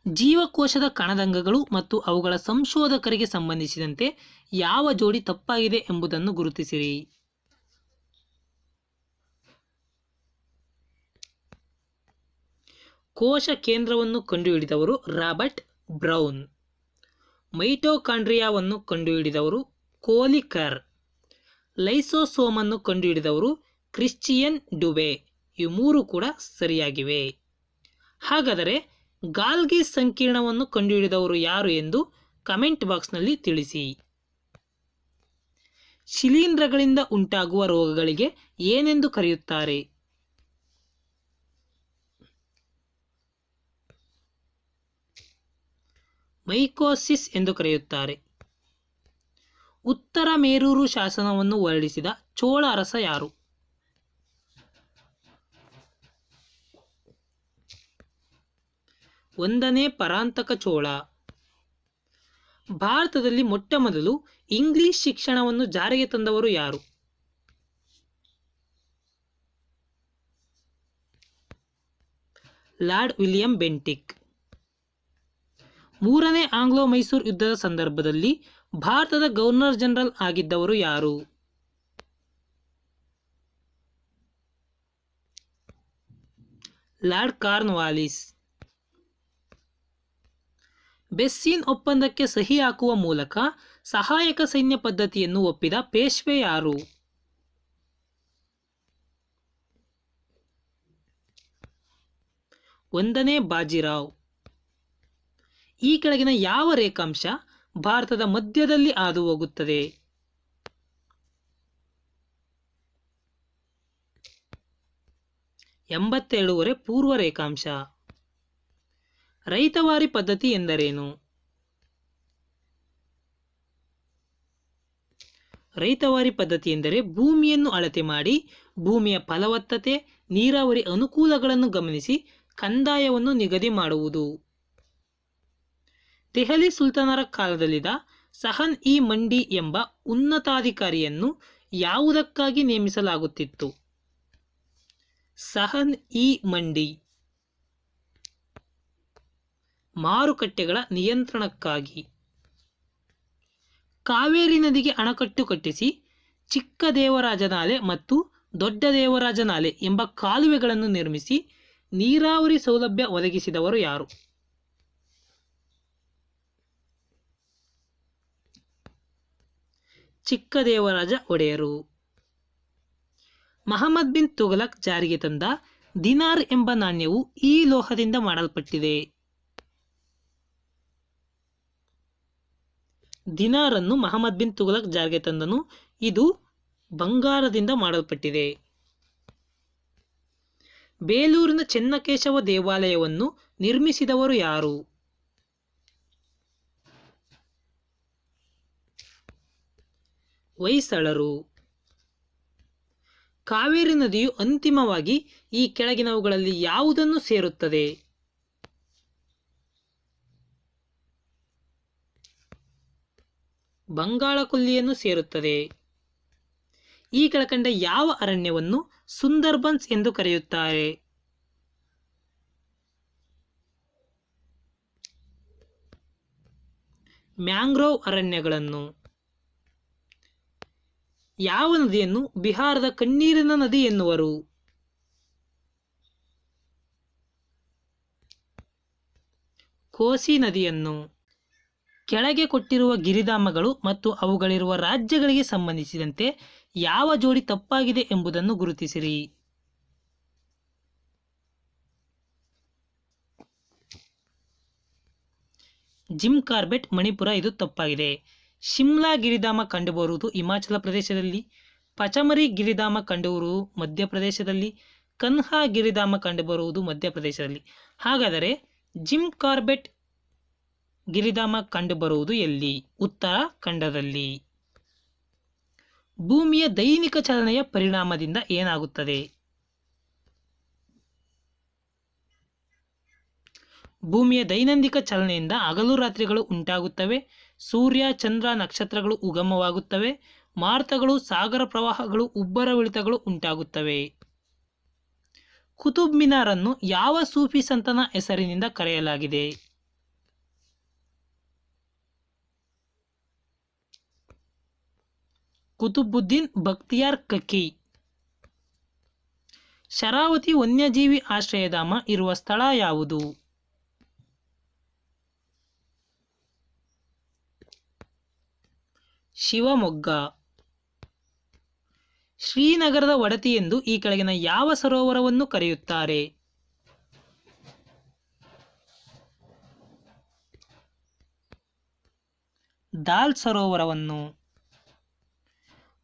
A: ಜೀವಕೋಶದ ಕಣದಂಗಗಳು ಮತ್ತು ಅವುಗಳ ಸಂಶೋಧಕರಿಗೆ ಸಂಬಂಧಿಸಿದಂತೆ ಯಾವ ಜೋಡಿ ತಪ್ಪಾಗಿದೆ ಎಂಬುದನ್ನು ಗುರುತಿಸಿರಿ. ಕೋಶ ಕೇಂದ್ರವನ್ನು ಕಂಡುಹಿಡಿದವರು ರಾಬರ್ಟ್ ಬ್ರೌನ್. ಮೈಟೋಕಾಂಡ್ರಿಯಾವನ್ನು ಕಂಡುಹಿಡಿದವರು ಕೋಲಿಕರ್. ಲೈಸೋಸೋಮ್ ಅನ್ನು ಕಂಡುಹಿಡಿದವರು ಕ್ರಿಶ್ಚಿಯನ್ ಡುಬೆ. ಇವು ಮೂರು ಕೂಡ ಸರಿಯಾಗಿವೆ. ಹಾಗಾದರೆ ಗಾಲ್ಗಿ ಸಂಕೀರ್ಣವನ್ನು ಕಂಡುಹಿಡಿದವರು ಯಾರು ಎಂದು ಕಮೆಂಟ್ ಬಾಕ್ಸ್ನಲ್ಲಿ ತಿಳಿಸಿ. ಶಿಲೀಂಧ್ರಗಳಿಂದ ಉಂಟಾಗುವ ರೋಗಗಳಿಗೆ ಏನೆಂದು ಕರೆಯುತ್ತಾರೆ? ಮೈಕೋಸಿಸ್ ಎಂದು ಕರೆಯುತ್ತಾರೆ. ಉತ್ತರ ಮೇರೂರು ಶಾಸನವನ್ನು ಹೊರಡಿಸಿದ ಚೋಳ ಅರಸ ಯಾರು? ಒಂದನೇ ಪರಾಂತಕ ಚೋಳ. ಭಾರತದಲ್ಲಿ ಮೊಟ್ಟಮೊದಲು ಇಂಗ್ಲಿಷ್ ಶಿಕ್ಷಣವನ್ನು ಜಾರಿಗೆ ತಂದವರು ಯಾರು? Lord William Bentinck. ಮೂರನೇ ಆಂಗ್ಲೋ ಮೈಸೂರು ಯುದ್ಧದ ಸಂದರ್ಭದಲ್ಲಿ ಭಾರತದ ಗವರ್ನರ್ ಜನರಲ್ ಆಗಿದ್ದವರು ಯಾರು? Lord Cornwallis. ಬೆಸ್ಸಿನ್ ಒಪ್ಪಂದಕ್ಕೆ ಸಹಿ ಹಾಕುವ ಮೂಲಕ ಸಹಾಯಕ ಸೈನ್ಯ ಪದ್ಧತಿಯನ್ನು ಒಪ್ಪಿದ ಪೇಶ್ವೆ ಯಾರು? ಒಂದನೇ ಬಾಜಿರಾವ್. ಈ ಕೆಳಗಿನ ಯಾವ ರೇಖಾಂಶ ಭಾರತದ ಮಧ್ಯದಲ್ಲಿ ಹಾದು ಹೋಗುತ್ತದೆ? ಎಂಬತ್ತೆರಡೂವರೆ ಪೂರ್ವ ರೇಖಾಂಶ. ರೈತವಾರಿ ಪದ್ಧತಿ ಎಂದರೇನು? ರೈತವಾರಿ ಪದ್ಧತಿ ಎಂದರೆ ಭೂಮಿಯನ್ನು ಅಳತೆ ಮಾಡಿ ಭೂಮಿಯ ಫಲವತ್ತತೆ, ನೀರಾವರಿ ಅನುಕೂಲಗಳನ್ನು ಗಮನಿಸಿ ಕಂದಾಯವನ್ನು ನಿಗದಿ ಮಾಡುವುದು. ದೆಹಲಿ ಸುಲ್ತಾನರ ಕಾಲದಲ್ಲಿದ್ದ ಸಹನ್ ಇ ಮಂಡಿ ಎಂಬ ಉನ್ನತಾಧಿಕಾರಿಯನ್ನು ಯಾವುದಕ್ಕಾಗಿ ನೇಮಿಸಲಾಗುತ್ತಿತ್ತು? ಸಹನ್ ಇ ಮಂಡಿ ಮಾರುಕಟ್ಟೆಗಳ ನಿಯಂತ್ರಣಕ್ಕಾಗಿ. ಕಾವೇರಿ ನದಿಗೆ ಅಣೆಕಟ್ಟು ಕಟ್ಟಿಸಿ ಚಿಕ್ಕ ದೇವರಾಜ ನಾಲೆ ಮತ್ತು ದೊಡ್ಡ ದೇವರಾಜ ನಾಲೆ ಎಂಬ ಕಾಲುವೆಗಳನ್ನು ನಿರ್ಮಿಸಿ ನೀರಾವರಿ ಸೌಲಭ್ಯ ಒದಗಿಸಿದವರು ಯಾರು? ಚಿಕ್ಕ ದೇವರಾಜ ಒಡೆಯರು. ಮಹಮ್ಮದ್ ಬಿನ್ ತುಘಲಕ್ ಜಾರಿಗೆ ತಂದ ದಿನಾರ್ ಎಂಬ ನಾಣ್ಯವು ಈ ಲೋಹದಿಂದ ಮಾಡಲ್ಪಟ್ಟಿದೆ. ದಿನಾರನ್ನು ಮಹಮ್ಮದ್ ಬಿನ್ ತುಘಲಕ್ ಜಾರಿಗೆ ತಂದನು. ಇದು ಬಂಗಾರದಿಂದ ಮಾಡಲ್ಪಟ್ಟಿದೆ. ಬೇಲೂರಿನ ಚೆನ್ನಕೇಶವ ದೇವಾಲಯವನ್ನು ನಿರ್ಮಿಸಿದವರು ಯಾರು? ಹೊಯ್ಸಳರು. ಕಾವೇರಿ ನದಿಯು ಅಂತಿಮವಾಗಿ ಈ ಕೆಳಗಿನವುಗಳಲ್ಲಿ ಯಾವುದನ್ನು ಸೇರುತ್ತದೆ? ಬಂಗಾಳಕೊಲ್ಲಿಯನ್ನು ಸೇರುತ್ತದೆ. ಈ ಕೆಳಕಂಡ ಯಾವ ಅರಣ್ಯವನ್ನು ಸುಂದರ್ಬನ್ಸ್ ಎಂದು ಕರೆಯುತ್ತಾರೆ? ಮ್ಯಾಂಗ್ರೋವ್ ಅರಣ್ಯಗಳನ್ನು. ಯಾವ ನದಿಯನ್ನು ಬಿಹಾರದ ಕಣ್ಣೀರಿನ ನದಿ ಎನ್ನುವರು? ಕೋಸಿ ನದಿಯನ್ನು. ಕೆಳಗೆ ಕೊಟ್ಟಿರುವ ಗಿರಿಧಾಮಗಳು ಮತ್ತು ಅವುಗಳಿರುವ ರಾಜ್ಯಗಳಿಗೆ ಸಂಬಂಧಿಸಿದಂತೆ ಯಾವ ಜೋಡಿ ತಪ್ಪಾಗಿದೆ ಎಂಬುದನ್ನು ಗುರುತಿಸಿರಿ. ಜಿಮ್ ಕಾರ್ಬೆಟ್ ಮಣಿಪುರ, ಇದು ತಪ್ಪಾಗಿದೆ. ಶಿಮ್ಲಾ ಗಿರಿಧಾಮ ಕಂಡುಬರುವುದು ಹಿಮಾಚಲ ಪ್ರದೇಶದಲ್ಲಿ, ಪಚಮರಿ ಗಿರಿಧಾಮ ಕಂಡುಬರುವುದು ಮಧ್ಯಪ್ರದೇಶದಲ್ಲಿ, ಕನ್ಹಾ ಗಿರಿಧಾಮ ಕಂಡುಬರುವುದು ಮಧ್ಯಪ್ರದೇಶದಲ್ಲಿ. ಹಾಗಾದರೆ ಜಿಮ್ ಕಾರ್ಬೆಟ್ ಗಿರಿಧಾಮ ಕಂಡುಬರುವುದು ಎಲ್ಲಿ? ಉತ್ತರಾಖಂಡದಲ್ಲಿ. ಭೂಮಿಯ ದೈನಿಕ ಚಲನೆಯ ಪರಿಣಾಮದಿಂದ ಏನಾಗುತ್ತದೆ? ಭೂಮಿಯ ದೈನಂದಿನ ಚಲನೆಯಿಂದ ಹಗಲು ರಾತ್ರಿಗಳು ಉಂಟಾಗುತ್ತವೆ, ಸೂರ್ಯ ಚಂದ್ರ ನಕ್ಷತ್ರಗಳು ಉಗಮವಾಗುತ್ತವೆ. ಮಾರುತಗಳು, ಸಾಗರ ಪ್ರವಾಹಗಳು, ಉಬ್ಬರವಿಳಿತಗಳು ಉಂಟಾಗುತ್ತವೆ. ಕುತುಬ್ ಮಿನಾರನ್ನು ಯಾವ ಸೂಫಿ ಸಂತನ ಹೆಸರಿನಿಂದ ಕರೆಯಲಾಗಿದೆ? ಕುತುಬುದ್ದೀನ್ ಬಕ್ತಿಯಾರ್ ಕಕಿ. ಶರಾವತಿ ವನ್ಯಜೀವಿ ಆಶ್ರಯಧಾಮ ಇರುವ ಸ್ಥಳ ಯಾವುದು? ಶಿವಮೊಗ್ಗ. ಶ್ರೀನಗರದ ಒಡತಿ ಎಂದು ಈ ಕೆಳಗಿನ ಯಾವ ಸರೋವರವನ್ನು ಕರೆಯುತ್ತಾರೆ? ದಾಲ್ ಸರೋವರವನ್ನು.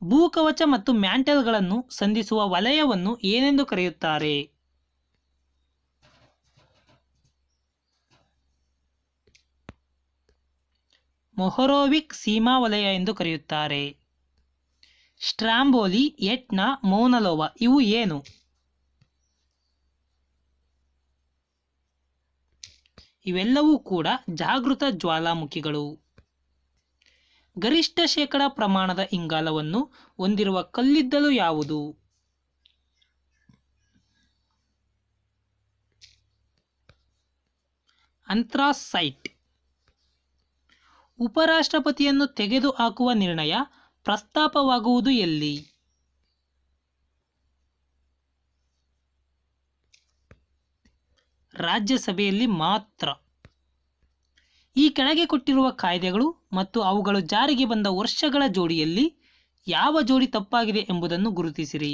A: ಭೂಕವಚ ಮತ್ತು ಮ್ಯಾಂಟಲ್ಗಳನ್ನು ಸಂಧಿಸುವ ವಲಯವನ್ನು ಏನೆಂದು ಕರೆಯುತ್ತಾರೆ? ಮೊಹರೋವಿಕ್ ಸೀಮಾ ವಲಯ ಎಂದು ಕರೆಯುತ್ತಾರೆ. ಸ್ಟ್ರಾಂಬೋಲಿ, ಎಟ್ನಾ, ಮೌನಲೋವಾ ಇವು ಏನು? ಇವೆಲ್ಲವೂ ಕೂಡ ಜಾಗೃತ ಜ್ವಾಲಾಮುಖಿಗಳು. ಗರಿಷ್ಠ ಶೇಕಡ ಪ್ರಮಾಣದ ಇಂಗಾಲವನ್ನು ಹೊಂದಿರುವ ಕಲ್ಲಿದ್ದಲು ಯಾವುದು? ಅಂಥ್ರಾಸೈಟ್. ಉಪರಾಷ್ಟ್ರಪತಿಯನ್ನು ತೆಗೆದುಹಾಕುವ ನಿರ್ಣಯ ಪ್ರಸ್ತಾಪವಾಗುವುದು ಎಲ್ಲಿ? ರಾಜ್ಯಸಭೆಯಲ್ಲಿ ಮಾತ್ರ. ಈ ಕೆಳಗೆ ಕೊಟ್ಟಿರುವ ಕಾಯ್ದೆಗಳು ಮತ್ತು ಅವುಗಳು ಜಾರಿಗೆ ಬಂದ ವರ್ಷಗಳ ಜೋಡಿಯಲ್ಲಿ ಯಾವ ಜೋಡಿ ತಪ್ಪಾಗಿದೆ ಎಂಬುದನ್ನು ಗುರುತಿಸಿರಿ.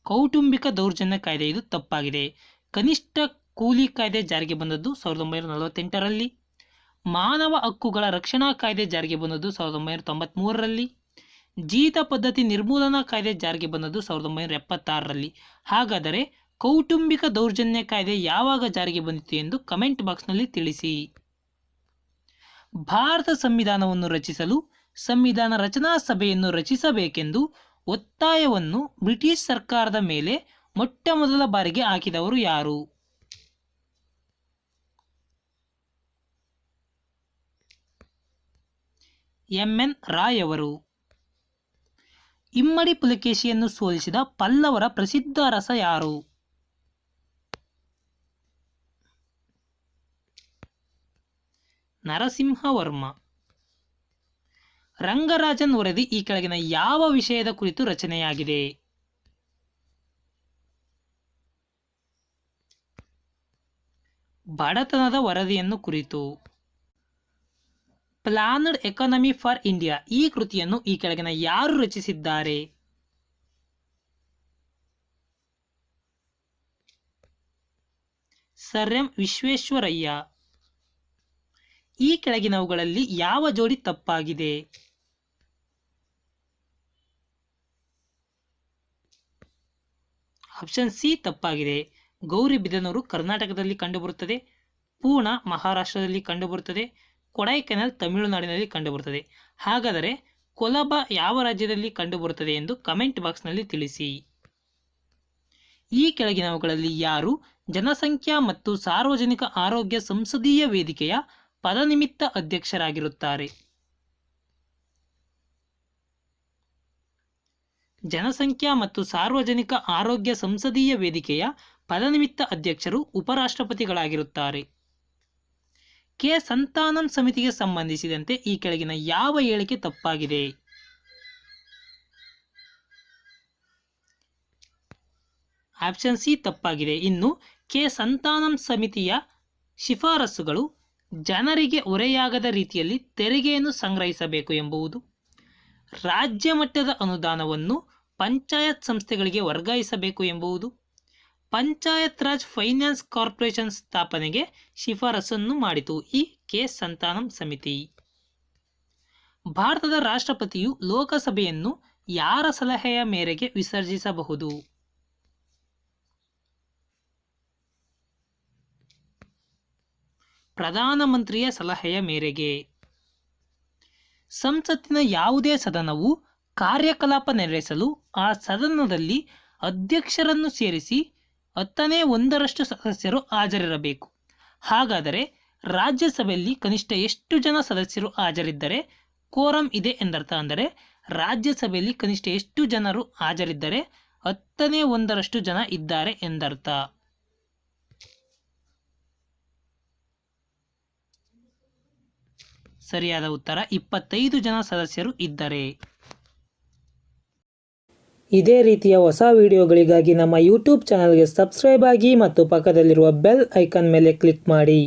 A: ಕೌಟುಂಬಿಕ ದೌರ್ಜನ್ಯ ಕಾಯ್ದೆ ಇದು ತಪ್ಪಾಗಿದೆ. ಕನಿಷ್ಠ ಕೂಲಿ ಕಾಯ್ದೆ ಜಾರಿಗೆ ಬಂದದ್ದು 1948ರಲ್ಲಿ. ಮಾನವ ಹಕ್ಕುಗಳ ರಕ್ಷಣಾ ಕಾಯ್ದೆ ಜಾರಿಗೆ ಬಂದದ್ದು 1993ರಲ್ಲಿ. ಜೀತ ಪದ್ಧತಿ ನಿರ್ಮೂಲನಾ ಕಾಯ್ದೆ ಜಾರಿಗೆ ಬಂದದ್ದು 1976ರಲ್ಲಿ. ಹಾಗಾದರೆ ಕೌಟುಂಬಿಕ ದೌರ್ಜನ್ಯ ಕಾಯ್ದೆ ಯಾವಾಗ ಜಾರಿಗೆ ಬಂದಿತು ಎಂದು ಕಮೆಂಟ್ ಬಾಕ್ಸ್ನಲ್ಲಿ ತಿಳಿಸಿ. ಭಾರತ ಸಂವಿಧಾನವನ್ನು ರಚಿಸಲು ಸಂವಿಧಾನ ರಚನಾ ಸಭೆಯನ್ನು ರಚಿಸಬೇಕೆಂದು ಒತ್ತಾಯವನ್ನು ಬ್ರಿಟಿಷ್ ಸರ್ಕಾರದ ಮೇಲೆ ಮೊಟ್ಟ ಮೊದಲ ಬಾರಿಗೆ ಹಾಕಿದವರು ಯಾರು? ಎಂ.ಎನ್. ರಾಯ್ ಅವರು. ಇಮ್ಮಡಿ ಪುಲಕೇಶಿಯನ್ನು ಸೋಲಿಸಿದ ಪಲ್ಲವರ ಪ್ರಸಿದ್ಧ ಅರಸ ಯಾರು? ನರಸಿಂಹವರ್ಮ. ರಂಗರಾಜನ್ ವರದಿ ಈ ಕೆಳಗಿನ ಯಾವ ವಿಷಯದ ಕುರಿತು ರಚನೆಯಾಗಿದೆ? ಬಡತನದ ವರದಿಯನ್ನು ಕುರಿತು. ಪ್ಲಾನ್ಡ್ ಎಕಾನಮಿ ಫಾರ್ ಇಂಡಿಯಾ ಈ ಕೃತಿಯನ್ನು ಈ ಕೆಳಗಿನ ಯಾರು ರಚಿಸಿದ್ದಾರೆ? Sir M Visvesvaraya. ಈ ಕೆಳಗಿನವುಗಳಲ್ಲಿ ಯಾವ ಜೋಡಿ ತಪ್ಪಾಗಿದೆ? ಆಪ್ಷನ್ ಸಿ ತಪ್ಪಾಗಿದೆ. ಗೌರಿಬಿದನೂರು ಕರ್ನಾಟಕದಲ್ಲಿ ಕಂಡುಬರುತ್ತದೆ. ಪೂರ್ಣ ಮಹಾರಾಷ್ಟ್ರದಲ್ಲಿ ಕಂಡುಬರುತ್ತದೆ. ಕೊಡೈಕೆನಾಲ್ ತಮಿಳುನಾಡಿನಲ್ಲಿ ಕಂಡುಬರುತ್ತದೆ. ಹಾಗಾದರೆ ಕೊಲಬ ಯಾವ ರಾಜ್ಯದಲ್ಲಿ ಕಂಡುಬರುತ್ತದೆ ಎಂದು ಕಮೆಂಟ್ ಬಾಕ್ಸ್ನಲ್ಲಿ ತಿಳಿಸಿ. ಈ ಕೆಳಗಿನವುಗಳಲ್ಲಿ ಯಾರು ಜನಸಂಖ್ಯಾ ಮತ್ತು ಸಾರ್ವಜನಿಕ ಆರೋಗ್ಯ ಸಂಸದೀಯ ವೇದಿಕೆಯ ಪದನಿಮಿತ್ತ ಅಧ್ಯಕ್ಷರಾಗಿರುತ್ತಾರೆ? ಜನಸಂಖ್ಯಾ ಮತ್ತು ಸಾರ್ವಜನಿಕ ಆರೋಗ್ಯ ಸಂಸದೀಯ ವೇದಿಕೆಯ ಪದನಿಮಿತ್ತ ಅಧ್ಯಕ್ಷರು ಉಪರಾಷ್ಟ್ರಪತಿಗಳಾಗಿರುತ್ತಾರೆ. ಕೆ ಸಂತಾನಂ ಸಮಿತಿಗೆ ಸಂಬಂಧಿಸಿದಂತೆ ಈ ಕೆಳಗಿನ ಯಾವ ಹೇಳಿಕೆ ತಪ್ಪಾಗಿದೆ? ಆಪ್ಷನ್ ಸಿ ತಪ್ಪಾಗಿದೆ. ಇನ್ನು ಕೆ ಸಂತಾನಂ ಸಮಿತಿಯ ಶಿಫಾರಸುಗಳು ಜನರಿಗೆ ಹೊರೆಯಾಗದ ರೀತಿಯಲ್ಲಿ ತೆರಿಗೆಯನ್ನು ಸಂಗ್ರಹಿಸಬೇಕು ಎಂಬುದು, ರಾಜ್ಯ ಮಟ್ಟದ ಅನುದಾನವನ್ನು ಪಂಚಾಯತ್ ಸಂಸ್ಥೆಗಳಿಗೆ ವರ್ಗಾಯಿಸಬೇಕು ಎಂಬುದು, ಪಂಚಾಯತ್ ರಾಜ್ ಫೈನಾನ್ಸ್ ಕಾರ್ಪೊರೇಷನ್ ಸ್ಥಾಪನೆಗೆ ಶಿಫಾರಸನ್ನು ಮಾಡಿತು ಈ ಕೆ ಸಂತಾನಂ ಸಮಿತಿ. ಭಾರತದ ರಾಷ್ಟ್ರಪತಿಯು ಲೋಕಸಭೆಯನ್ನು ಯಾರ ಸಲಹೆಯ ಮೇರೆಗೆ ವಿಸರ್ಜಿಸಬಹುದು? ಪ್ರಧಾನಮಂತ್ರಿಯ ಸಲಹೆಯ ಮೇರೆಗೆ. ಸಂಸತ್ತಿನ ಯಾವುದೇ ಸದನವು ಕಾರ್ಯಕಲಾಪ ನಡೆಸಲು ಆ ಸದನದಲ್ಲಿ ಅಧ್ಯಕ್ಷರನ್ನು ಸೇರಿಸಿ 1/10 ಸದಸ್ಯರು ಹಾಜರಿರಬೇಕು. ಹಾಗಾದರೆ ರಾಜ್ಯಸಭೆಯಲ್ಲಿ ಕನಿಷ್ಠ ಎಷ್ಟು ಜನ ಸದಸ್ಯರು ಹಾಜರಿದ್ದರೆ ಕೋರಂ ಇದೆ ಎಂದರ್ಥ. ಅಂದರೆ ರಾಜ್ಯಸಭೆಯಲ್ಲಿ ಕನಿಷ್ಠ ಎಷ್ಟು ಜನರು ಹಾಜರಿದ್ದರೆ 1/10 ಜನ ಇದ್ದಾರೆ ಎಂದರ್ಥ. ಸರಿಯಾದ ಉತ್ತರ 25 ಜನ ಸದಸ್ಯರು ಇದ್ದರೆ. ಇದೇ ರೀತಿಯ ಹೊಸ ವಿಡಿಯೋಗಳಿಗಾಗಿ ನಮ್ಮ ಯೂಟ್ಯೂಬ್ ಚಾನಲ್ಗೆ ಸಬ್ಸ್ಕ್ರೈಬ್ ಆಗಿ ಮತ್ತು ಪಕ್ಕದಲ್ಲಿರುವ ಬೆಲ್ ಐಕಾನ್ ಮೇಲೆ ಕ್ಲಿಕ್ ಮಾಡಿ.